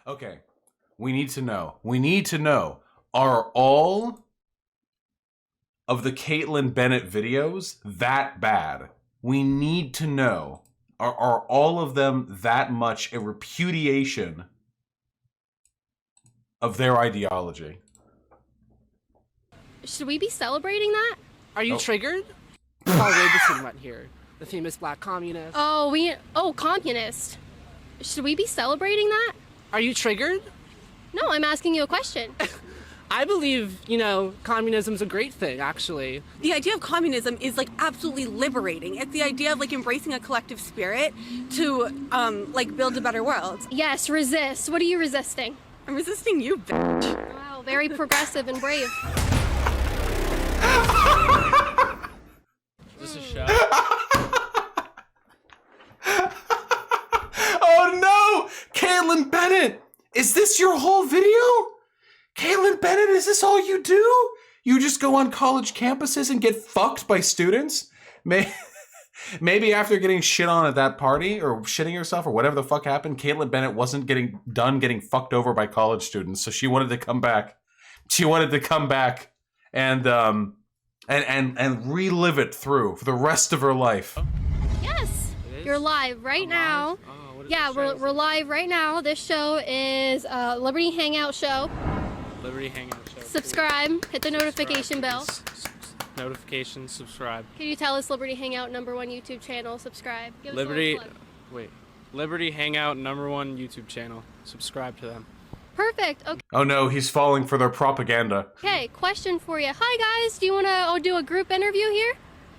Okay, we need to know. We need to know, are all of the Kaitlin Bennett videos that bad? We need to know, are all of them that much a repudiation of their ideology? Should we be celebrating that? Are you triggered? Paul Robeson went here, the famous black communist. Oh, communist. Should we be celebrating that? Are you triggered? No, I'm asking you a question. I believe, communism's a great thing, actually. The idea of communism is like absolutely liberating. It's the idea of like embracing a collective spirit to build a better world. Yes, resist. What are you resisting? I'm resisting you, bitch. Wow, very progressive and brave. Is this a show? Oh no! Kaitlin Bennett! Is this your whole video? Kaitlin Bennett, is this all you do? You just go on college campuses and get fucked by students? Maybe after getting shit on at that party or shitting herself or whatever the fuck happened, Kaitlin Bennett wasn't done getting fucked over by college students, so she wanted to come back. She wanted to come back and relive it through for the rest of her life. Yes, you're live right now. Yeah, we're live right now. This show is Liberty Hangout Show. Liberty Hangout Show. Subscribe, hit the notification bell. Notifications, subscribe. Can you tell us Liberty Hangout #1 YouTube channel? Subscribe. Give us a little plug. Liberty Hangout #1 YouTube channel. Subscribe to them. Perfect. Okay. Oh no, he's falling for their propaganda. Okay, question for you. Hi guys, do you want to do a group interview here?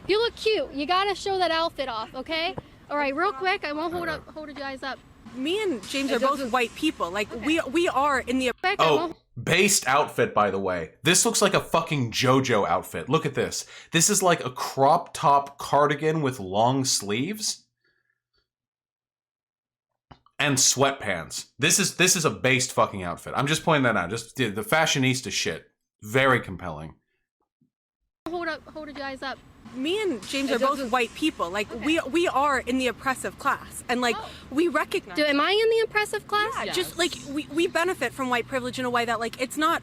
You look cute. You gotta show that outfit off, okay? All right, real quick. I won't hold you guys up. Me and James are both white people. Like we are in the. Oh, based outfit, by the way. This looks like a fucking JoJo outfit. Look at this. This is like a crop top cardigan with long sleeves and sweatpants. This is a based fucking outfit. I'm just pointing that out. Just the fashionista shit. Very compelling. Hold you guys up. Me and James are both white people. Like we are in the oppressive class, and we recognize. Am I in the oppressive class? Yeah, yes. Just like we benefit from white privilege in a way that like it's not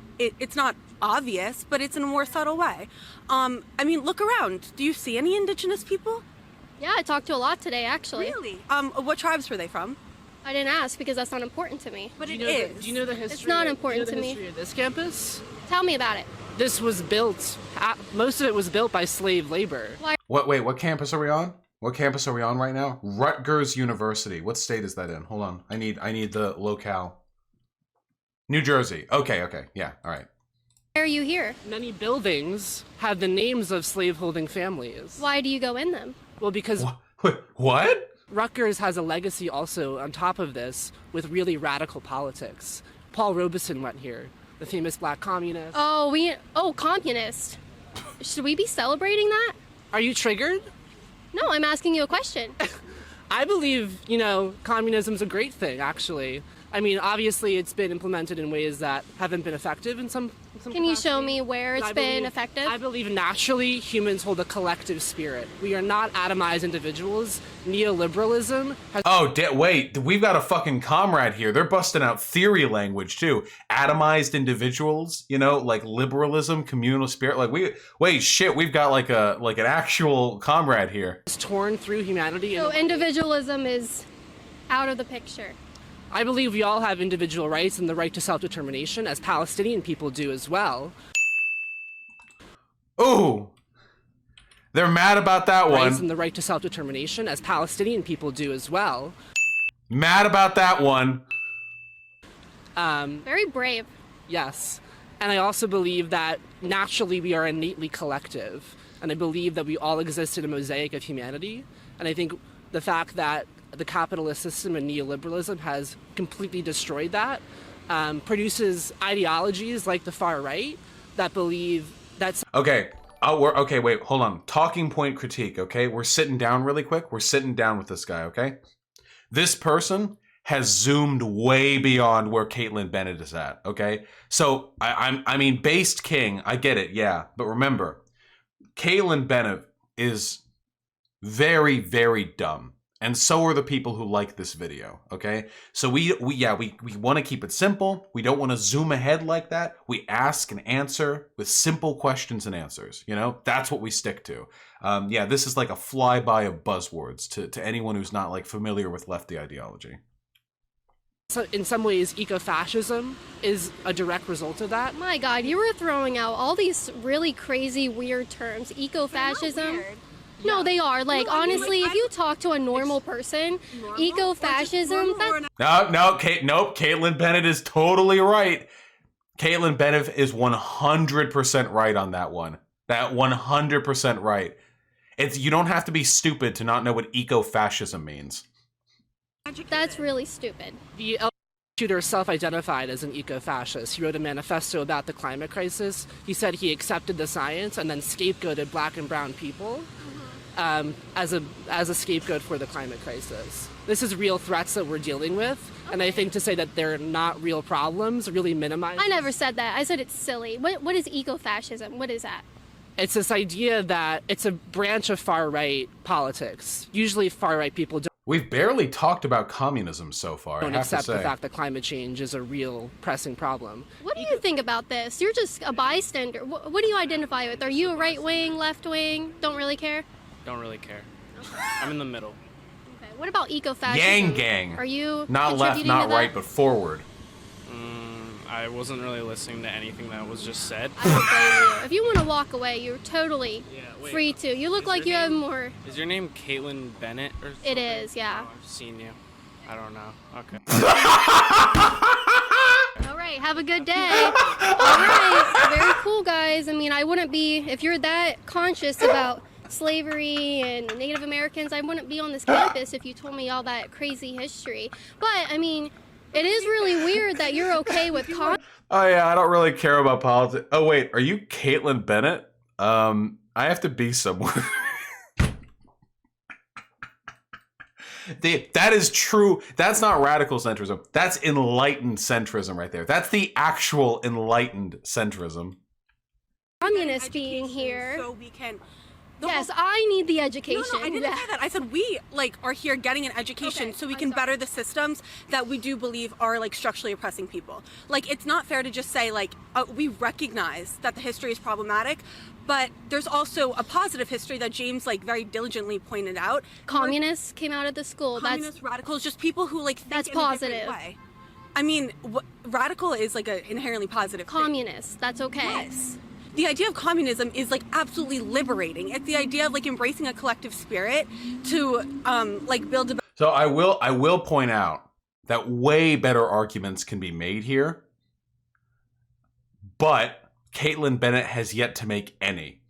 obvious, but it's in a more subtle way. I mean, look around. Do you see any indigenous people? Yeah, I talked to a lot today, actually. Really? What tribes were they from? I didn't ask because that's not important to me. But it is. Do you know the history? It's not important to me. History of this campus? Tell me about it. This was built. Most of it was built by slave labor. What campus are we on? What campus are we on right now? Rutgers University. What state is that in? Hold on. I need the locale. New Jersey. Okay. Yeah. All right. Why are you here? Many buildings have the names of slaveholding families. Why do you go in them? Well, because What? Rutgers has a legacy also on top of this with really radical politics. Paul Robeson went here, the famous black communist. Oh, communist. Should we be celebrating that? Are you triggered? No, I'm asking you a question. I believe, communism's a great thing, actually. I mean, obviously it's been implemented in ways that haven't been effective in some Can you show me where it's been effective? I believe naturally humans hold a collective spirit. We are not atomized individuals. Neoliberalism has... Wait, we've got a fucking comrade here. They're busting out theory language too. Atomized individuals, like liberalism, communal spirit. Like we've got like an actual comrade here. It's torn through humanity. So individualism is out of the picture. I believe we all have individual rights and the right to self-determination, as Palestinian people do as well. Ooh, they're mad about that one. Rights and the right to self-determination, as Palestinian people do as well. Mad about that one. Very brave. Yes. And I also believe that naturally we are innately collective. And I believe that we all exist in a mosaic of humanity. And I think the fact that the capitalist system and neoliberalism has completely destroyed that, produces ideologies like the far right that believe that's... Okay, wait, hold on. Talking point critique, okay? We're sitting down really quick. We're sitting down with this guy, okay? This person has zoomed way beyond where Kaitlin Bennett is at, okay? So, I mean, based king, I get it, yeah. But remember, Kaitlin Bennett is very, very dumb. And so are the people who like this video, okay? So we want to keep it simple. We don't want to zoom ahead like that. We ask and answer with simple questions and answers, you know? That's what we stick to. Yeah, this is like a flyby of buzzwords to anyone who's not like familiar with lefty ideology. So in some ways, ecofascism is a direct result of that. My God, you were throwing out all these really crazy, weird terms. Ecofascism. No, they are. Like, honestly, if you talk to a normal person, ecofascism, Nope, Kaitlin Bennett is totally right. Kaitlin Bennett is 100% right on that one. That 100% right. You don't have to be stupid to not know what ecofascism means. that's really stupid. The shooter self-identified as an eco-fascist. He wrote a manifesto about the climate crisis. He said he accepted the science and then scapegoated black and brown people as a scapegoat for the climate crisis. This is real threats that we're dealing with, and I think to say that they're not real problems really minimizes. I never said that. I said it's silly. What is ecofascism? What is that? It's this idea that it's a branch of far-right politics. Usually far-right people We've barely talked about communism so far, don't I have to accept say. the fact that climate change is a real pressing problem. What do you think about this? You're just a bystander. What do you identify with? Are you a right-wing, left-wing? Don't really care? Don't really care. I'm in the middle. Okay. What about ecofascism? Yang gang. Are you Not left, contributing not to that? right, but forward. I wasn't really listening to anything that was just said. I don't blame you. If you want to walk away, you're totally wait. free to. You look Is like your you have name- more. Is your name Kaitlin Bennett or something? It is, yeah. Oh, I've seen you. I don't know. Okay. All right, have a good day. All right, very cool, guys. I mean, I wouldn't be, if you're that conscious about slavery and Native Americans, I wouldn't be on this campus if you told me all that crazy history. But, I mean, it is really weird that you're okay with Oh yeah, I don't really care about politics. Oh wait, are you Kaitlin Bennett? I have to be somewhere. That is true. That's not radical centrism. That's enlightened centrism right there. That's the actual enlightened centrism. communists being here. So we can. Yes, I need the education. No, I didn't say that. I said we are here getting an education so we can better the systems that we do believe are structurally oppressing people. It's not fair to just say we recognize that the history is problematic, but there's also a positive history that James very diligently pointed out. Communists came out of the school. Communist radicals, just people who think that's in a different positive. way. I mean, radical is an inherently positive thing. Communists. That's okay. Yes. The idea of communism is absolutely liberating. It's the idea of embracing a collective spirit to build a. So I will point out that way better arguments can be made here, but Kaitlin Bennett has yet to make any.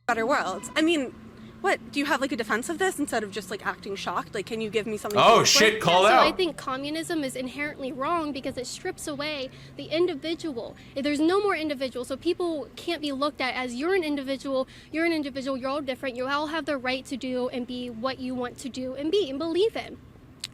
Better world. I mean, what do you have a defense of this instead of just acting shocked? Can you give me something? Oh to work shit! with? Called So out. I think communism is inherently wrong because it strips away the individual. There's no more individual, so people can't be looked at as you're an individual, you're all different, you all have the right to do and be what you want to do and be and believe in.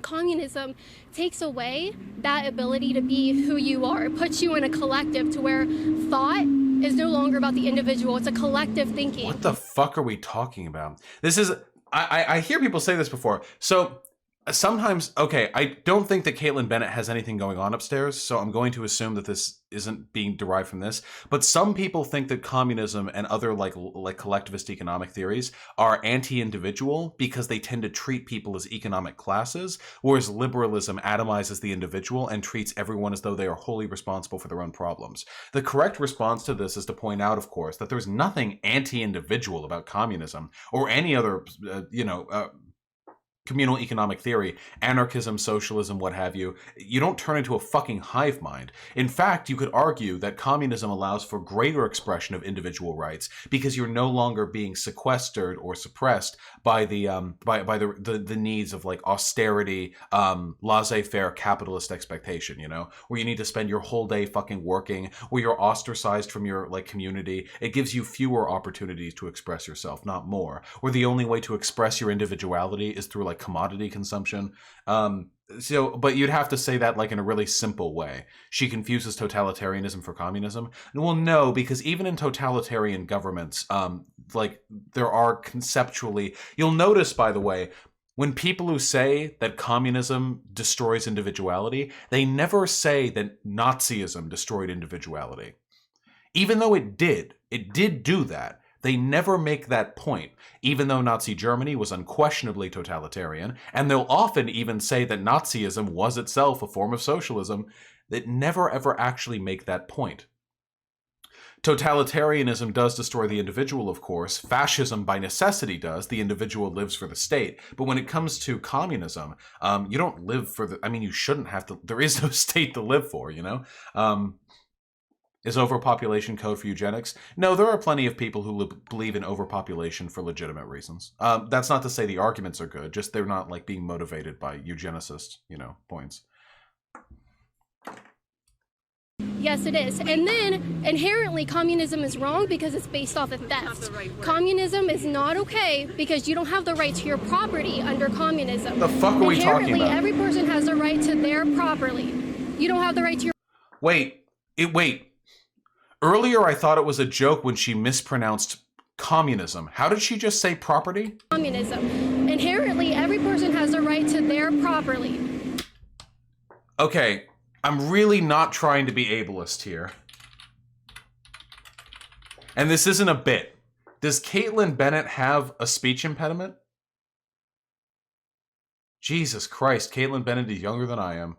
Communism takes away that ability to be who you are. It puts you in a collective to where thought is no longer about the individual. It's a collective thinking. What the fuck are we talking about? This is I hear people say this before. So sometimes, okay, I don't think that Kaitlin Bennett has anything going on upstairs, so I'm going to assume that this isn't being derived from this. But some people think that communism and other like collectivist economic theories are anti-individual because they tend to treat people as economic classes, whereas liberalism atomizes the individual and treats everyone as though they are wholly responsible for their own problems. The correct response to this is to point out, of course, that there's nothing anti-individual about communism or any other, communal economic theory, anarchism, socialism, what have you. You don't turn into a fucking hive mind. In fact, you could argue that communism allows for greater expression of individual rights because you're no longer being sequestered or suppressed by the the needs of austerity, laissez-faire capitalist expectation, where you need to spend your whole day fucking working, where you're ostracized from your community. It gives you fewer opportunities to express yourself, not more. Where the only way to express your individuality is through commodity consumption. But you'd have to say that in a really simple way. She confuses totalitarianism for communism. Well, no, because even in totalitarian governments, there are conceptually, you'll notice, by the way, When people who say that communism destroys individuality, they never say that Nazism destroyed individuality. Even though it did do that, they never make that point, even though Nazi Germany was unquestionably totalitarian, and they'll often even say that Nazism was itself a form of socialism. That never ever actually make that point. Totalitarianism does destroy the individual, of course. Fascism, by necessity, does. The individual lives for the state. But when it comes to communism, you don't live for the... I mean, you shouldn't have to... There is no state to live for, you know? Is overpopulation code for eugenics? No, there are plenty of people who believe in overpopulation for legitimate reasons. That's not to say the arguments are good, just they're not, like, being motivated by eugenicist, you know, points. Yes, it is. And then, inherently, communism is wrong because it's based off of theft. Communism is not okay because you don't have the right to your property under communism. The fuck are we talking about? Inherently, every person has the right to their property. You don't have the right to your... Wait. Earlier, I thought it was a joke when she mispronounced communism. How did she just say property? Communism. Inherently, every person has the right to their property. Okay. I'm really not trying to be ableist here. And this isn't a bit. Does Kaitlin Bennett have a speech impediment? Jesus Christ, Kaitlin Bennett is younger than I am.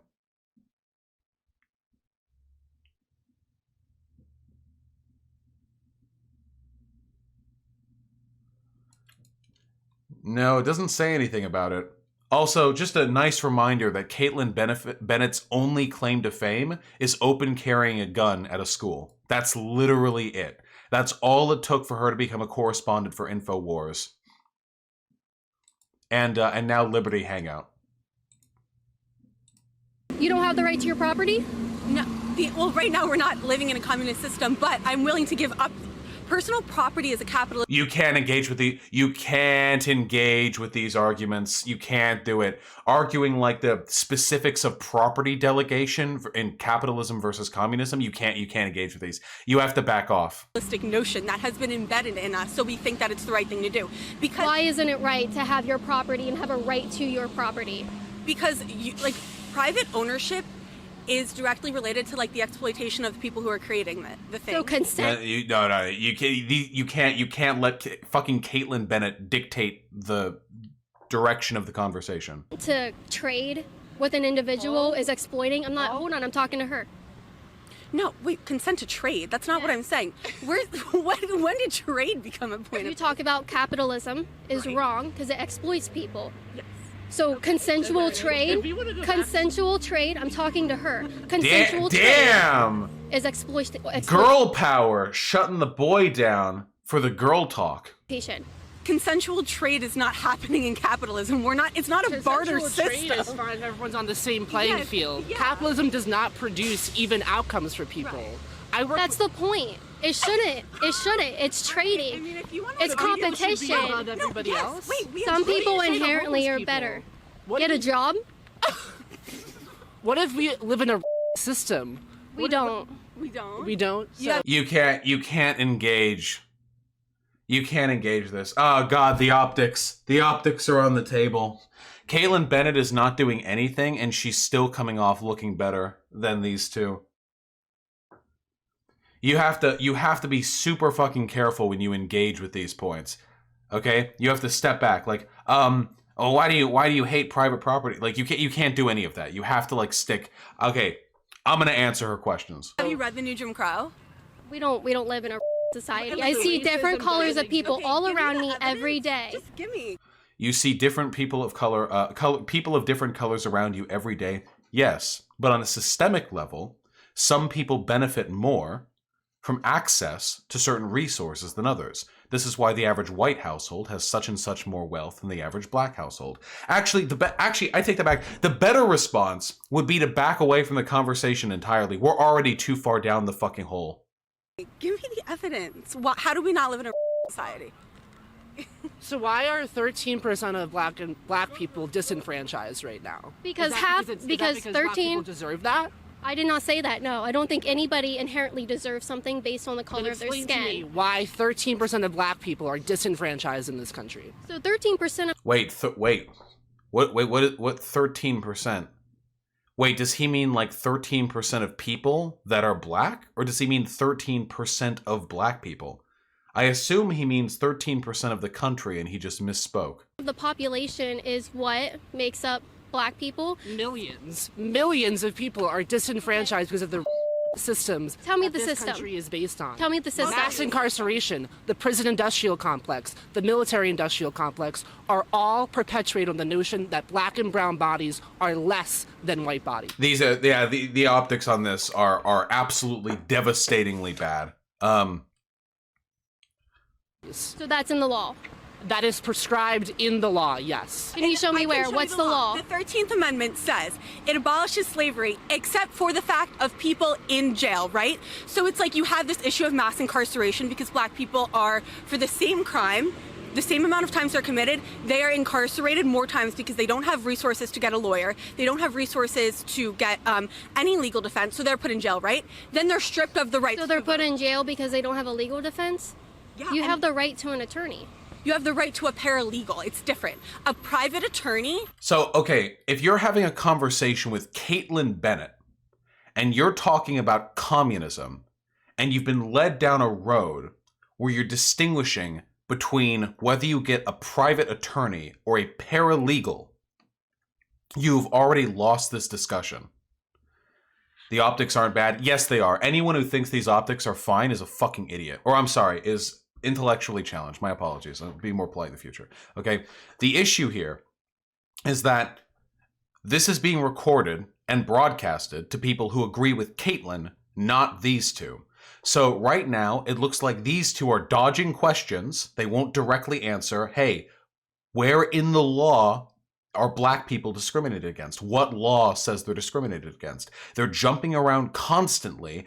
No, it doesn't say anything about it. Also, just a nice reminder that Kaitlin Bennett's only claim to fame is open carrying a gun at a school. That's literally it. That's all it took for her to become a correspondent for InfoWars. And now Liberty Hangout. You don't have the right to your property? No. Well, right now we're not living in a communist system, but I'm willing to give up personal property as a capitalist. You can't engage with these arguments. You can't do it. Arguing like the specifics of property delegation in capitalism versus communism, you can't engage with these. You have to back off. Notion that has been embedded in us, so we think that it's the right thing to do. Because why isn't it right to have your property and have a right to your property? Because private ownership is directly related to like the exploitation of the people who are creating the thing. So consent. You can't let fucking Kaitlin Bennett dictate the direction of the conversation. To trade with an individual is exploiting. Hold on, I'm talking to her. No, wait, consent to trade. That's not what I'm saying. When did trade become a point? You talk about capitalism is wrong because it exploits people. Yes. So consensual trade, I'm talking to her. Consensual trade is exploitation. Girl power, shutting the boy down for the girl talk. Consensual trade is not happening in capitalism. It's not a barter system. Trade is fine if everyone's on the same playing field. Yeah. Capitalism does not produce even outcomes for people. Right. That's the point. It shouldn't. It's trading. I mean, if you want it's competition. Some people inherently are better. Get a job? What if we live in a system? We don't. So you can't engage. You can't engage this. Oh God, the optics. The optics are on the table. Kaitlin Bennett is not doing anything, and she's still coming off looking better than these two. You have to be super fucking careful when you engage with these points. Okay? You have to step back. Like, why do you hate private property? Like, you can't do any of that. You have to like stick. Okay, I'm gonna answer her questions. Have you read the new Jim Crow? We don't live in a society. I see different colors of people all around me every day. Just give me. You see different people of color, people of different colors around you every day. Yes, but on a systemic level, some people benefit more from access to certain resources than others. This is why the average white household has such and such more wealth than the average black household. Actually, I take that back. The better response would be to back away from the conversation entirely. We're already too far down the fucking hole. Give me the evidence. How do we not live in a society? So why are 13% of black people disenfranchised right now? Because 13 black people deserve that? I did not say that, no. I don't think anybody inherently deserves something based on the color of their skin. Explain to me why 13% of black people are disenfranchised in this country. So 13% of... Wait. What 13%? Wait, does he mean like 13% of people that are black? Or does he mean 13% of black people? I assume he means 13% of the country and he just misspoke. The population is what makes up black people. Millions of people are disenfranchised because of the systems. Tell me that the this system. country is based on. Tell me the system. Mass incarceration, the prison industrial complex, the military industrial complex are all perpetuated on the notion that black and brown bodies are less than white bodies. These are the optics on this are absolutely devastatingly bad. So that's in the law. That is prescribed in the law, yes. Can you show me where? What's the law? The 13th Amendment says it abolishes slavery except for the fact of people in jail, right? So it's like you have this issue of mass incarceration because black people are, for the same crime, the same amount of times they're committed, they are incarcerated more times because they don't have resources to get a lawyer. They don't have resources to get any legal defense, so they're put in jail, right? Then they're stripped of the right. So they're put in jail because they don't have a legal defense? Yeah, You have the right to an attorney. You have the right to a paralegal. It's different. A private attorney. So, okay, if you're having a conversation with Kaitlin Bennett and you're talking about communism and you've been led down a road where you're distinguishing between whether you get a private attorney or a paralegal, you've already lost this discussion. The optics aren't bad. Yes, they are. Anyone who thinks these optics are fine is a fucking idiot. Or I'm sorry, is intellectually challenged. My apologies. I'll be more polite in the future. Okay. The issue here is that this is being recorded and broadcasted to people who agree with Kaitlin, not these two. So right now, it looks like these two are dodging questions. They won't directly answer, hey, where in the law are black people discriminated against? What law says they're discriminated against? They're jumping around constantly.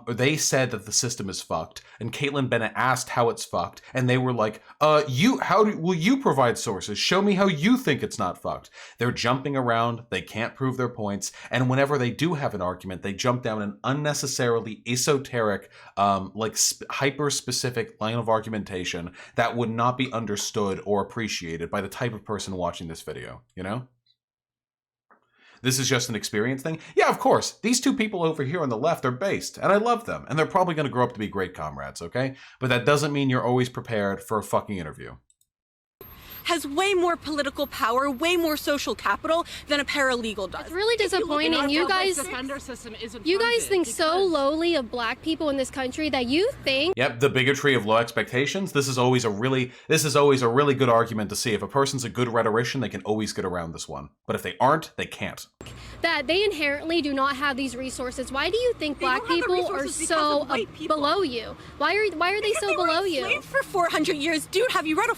They said that the system is fucked, and Kaitlin Bennett asked how it's fucked, and they were like, will you provide sources? Show me how you think it's not fucked. They're jumping around, they can't prove their points, and whenever they do have an argument, they jump down an unnecessarily esoteric, hyper-specific line of argumentation that would not be understood or appreciated by the type of person watching this video. You know? This is just an experience thing? Yeah, of course. These two people over here on the left are based, and I love them, and they're probably going to grow up to be great comrades, okay? But that doesn't mean you're always prepared for a fucking interview. Has way more political power, way more social capital than a paralegal does. It's really disappointing. You guys think so lowly of black people in this country that you think. Yep, the bigotry of low expectations. This is always a really good argument to see. If a person's a good rhetorician, they can always get around this one. But if they aren't, they can't. That they inherently do not have these resources. Why do you think black people are so below you? Why are they so below you? Enslaved for 400 years, dude. Have you read a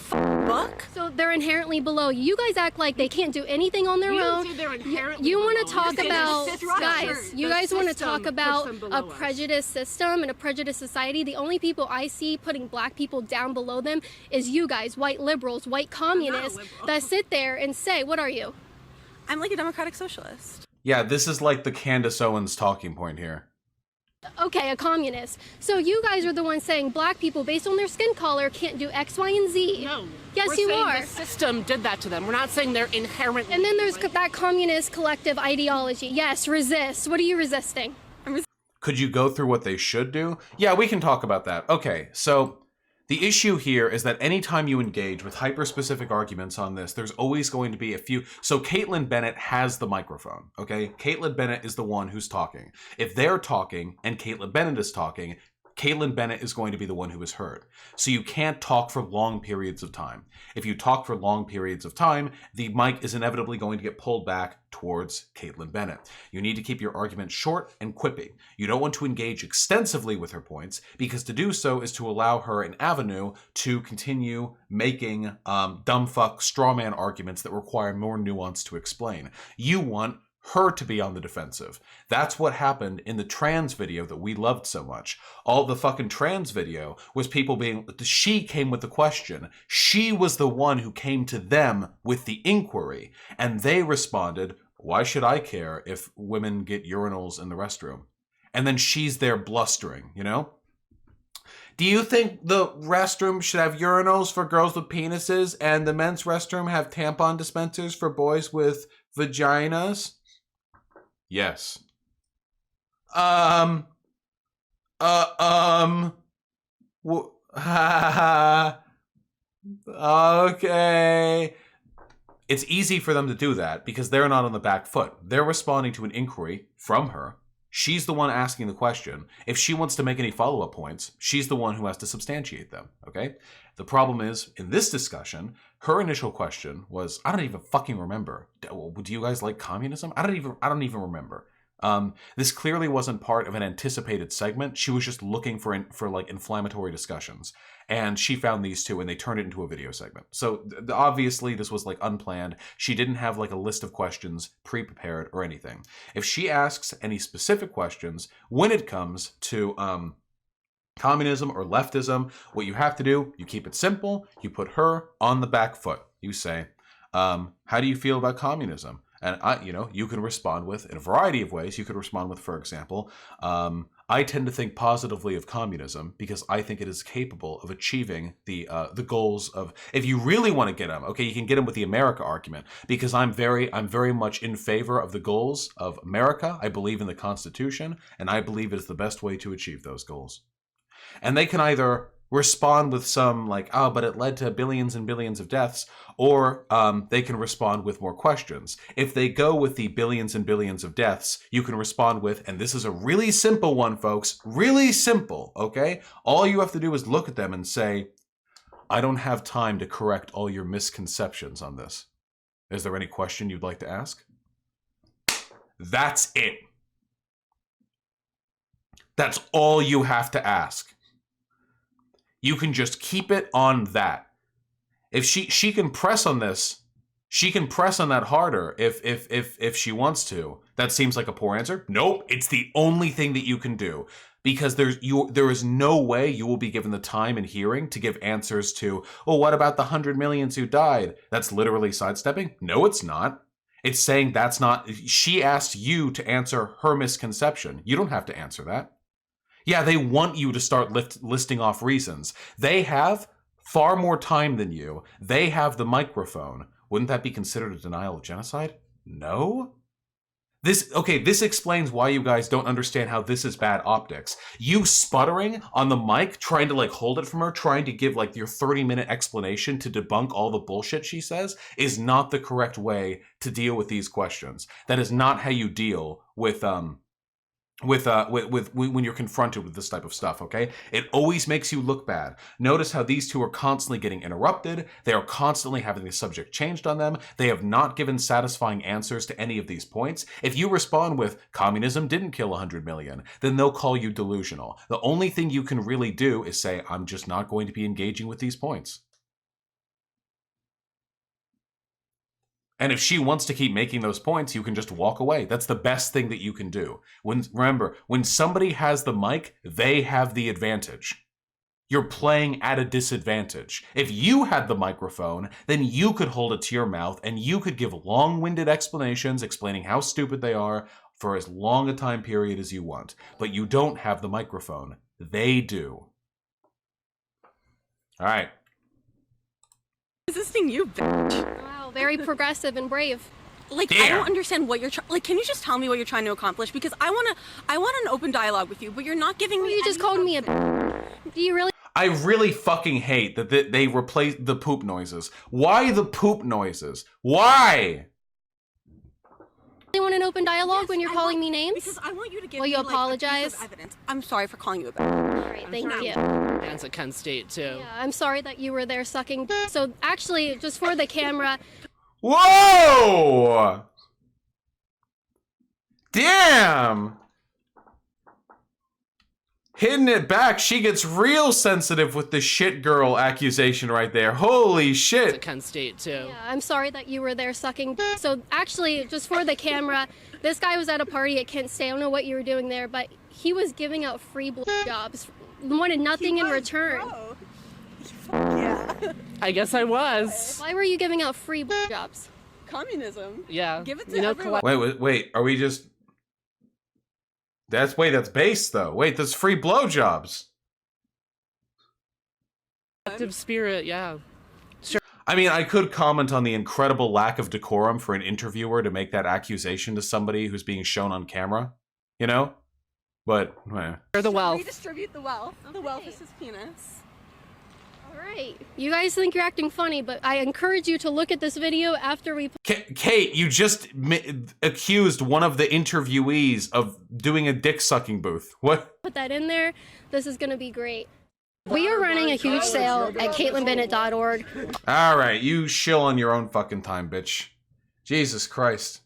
book? So they're inherently below you. You guys act like they can't do anything on their own. You want to talk about, guys, you guys want to talk about a prejudiced system and a prejudiced society. The only people I see putting black people down below them is you guys, white liberals, white communists that sit there and say, what are you? I'm like a democratic socialist. Yeah, this is like the Candace Owens talking point here. Okay, a communist. So you guys are the ones saying black people, based on their skin color, can't do X, Y, and Z. No. Yes, you are. The system did that to them. We're not saying they're inherently. And then there's that communist collective ideology. Yes, resist. What are you resisting? Could you go through what they should do? Yeah, we can talk about that. Okay, so the issue here is that anytime you engage with hyper-specific arguments on this, there's always going to be a few. So Kaitlin Bennett has the microphone, okay? Kaitlin Bennett is the one who's talking. If they're talking and Kaitlin Bennett is talking, Kaitlin Bennett is going to be the one who is heard. So you can't talk for long periods of time. If you talk for long periods of time, the mic is inevitably going to get pulled back towards Kaitlin Bennett. You need to keep your argument short and quippy. You don't want to engage extensively with her points, because to do so is to allow her an avenue to continue making dumb fuck straw man arguments that require more nuance to explain. You want her to be on the defensive. That's what happened in the trans video that we loved so much. All the fucking trans video was people being, she came with the question. She was the one who came to them with the inquiry, and they responded, why should I care if women get urinals in the restroom? And then she's there blustering, you know? Do you think the restroom should have urinals for girls with penises and the men's restroom have tampon dispensers for boys with vaginas? Yes. Okay. It's easy for them to do that because they're not on the back foot. They're responding to an inquiry from her. She's the one asking the question. If she wants to make any follow-up points, she's the one who has to substantiate them, okay? The problem is, in this discussion, her initial question was, I don't even fucking remember. Do you guys like communism? I don't even remember. This clearly wasn't part of an anticipated segment. She was just looking for like inflammatory discussions. And she found these two and they turned it into a video segment. So obviously this was like unplanned. She didn't have like a list of questions pre-prepared or anything. If she asks any specific questions, when it comes to communism or leftism, what you have to do, you keep it simple. You put her on the back foot. You say, how do you feel about communism? And you can respond with, in a variety of ways. You could respond with, for example, I tend to think positively of communism because I think it is capable of achieving the goals of. If you really want to get them, okay, you can get them with the America argument because I'm very much in favor of the goals of America. I believe in the Constitution, and I believe it is the best way to achieve those goals. And they can either respond with some like, oh, but it led to billions and billions of deaths, or they can respond with more questions. If they go with the billions and billions of deaths, you can respond with, and this is a really simple one, folks, really simple, okay? All you have to do is look at them and say, I don't have time to correct all your misconceptions on this. Is there any question you'd like to ask? That's it. That's all you have to ask. You can just keep it on that. If she can press on this, she can press on that harder if she wants to. That seems like a poor answer. Nope, it's the only thing that you can do because there is no way you will be given the time and hearing to give answers to, well, what about the 100 millions who died? That's literally sidestepping. No, it's not. It's saying that's not. She asked you to answer her misconception. You don't have to answer that. Yeah, they want you to start listing off reasons. They have far more time than you. They have the microphone. Wouldn't that be considered a denial of genocide? No? This explains why you guys don't understand how this is bad optics. You sputtering on the mic, trying to like hold it from her, trying to give like your 30-minute explanation to debunk all the bullshit she says is not the correct way to deal with these questions. That is not how you deal with when you're confronted with this type of stuff, okay? It always makes you look bad. Notice how these two are constantly getting interrupted. They are constantly having the subject changed on them. They have not given satisfying answers to any of these points. If you respond with, communism didn't kill 100 million, then they'll call you delusional. The only thing you can really do is say, I'm just not going to be engaging with these points. And if she wants to keep making those points, you can just walk away. That's the best thing that you can do. Remember, when somebody has the mic, they have the advantage. You're playing at a disadvantage. If you had the microphone, then you could hold it to your mouth and you could give long-winded explanations explaining how stupid they are for as long a time period as you want. But you don't have the microphone. They do. All right. Resisting you, bitch. Wow, very progressive and brave. Like, damn. I don't understand what you're like. Can you just tell me what you're trying to accomplish? Because I want an open dialogue with you, but you're not giving me. You just called me a. Do you really? I really fucking hate that they replace the poop noises. Why the poop noises? Why? You want an open dialogue when you're calling me names? Because I want you to give me, you apologize? Like, evidence. I'm sorry for calling you a bitch. All right, thank you. And at Kent State, too. Yeah, I'm sorry that you were there sucking. So actually, just for the camera. Whoa! Damn! Hitting it back, she gets real sensitive with the shit girl accusation right there. Holy shit! At Kent State, too. Yeah, I'm sorry that you were there sucking. So actually, just for the camera, this guy was at a party at Kent State. I don't know what you were doing there, but he was giving out free jobs. Wanted nothing in return. Bro. Yeah. I guess I was. Why were you giving out free jobs? Communism. Yeah. Give it to everyone. Wait, are we just... That's base, though. Wait, there's free blowjobs. collective spirit, yeah. I mean, I could comment on the incredible lack of decorum for an interviewer to make that accusation to somebody who's being shown on camera, you know? But, Share the wealth. Redistribute the wealth. The wealth is his penis. All right. You guys think you're acting funny, but I encourage you to look at this video after we Kate, you just accused one of the interviewees of doing a dick-sucking booth. What? put that in there. This is going to be great. We are running a huge sale at KaitlinBennett.org. All right, you shill on your own fucking time, bitch. Jesus Christ.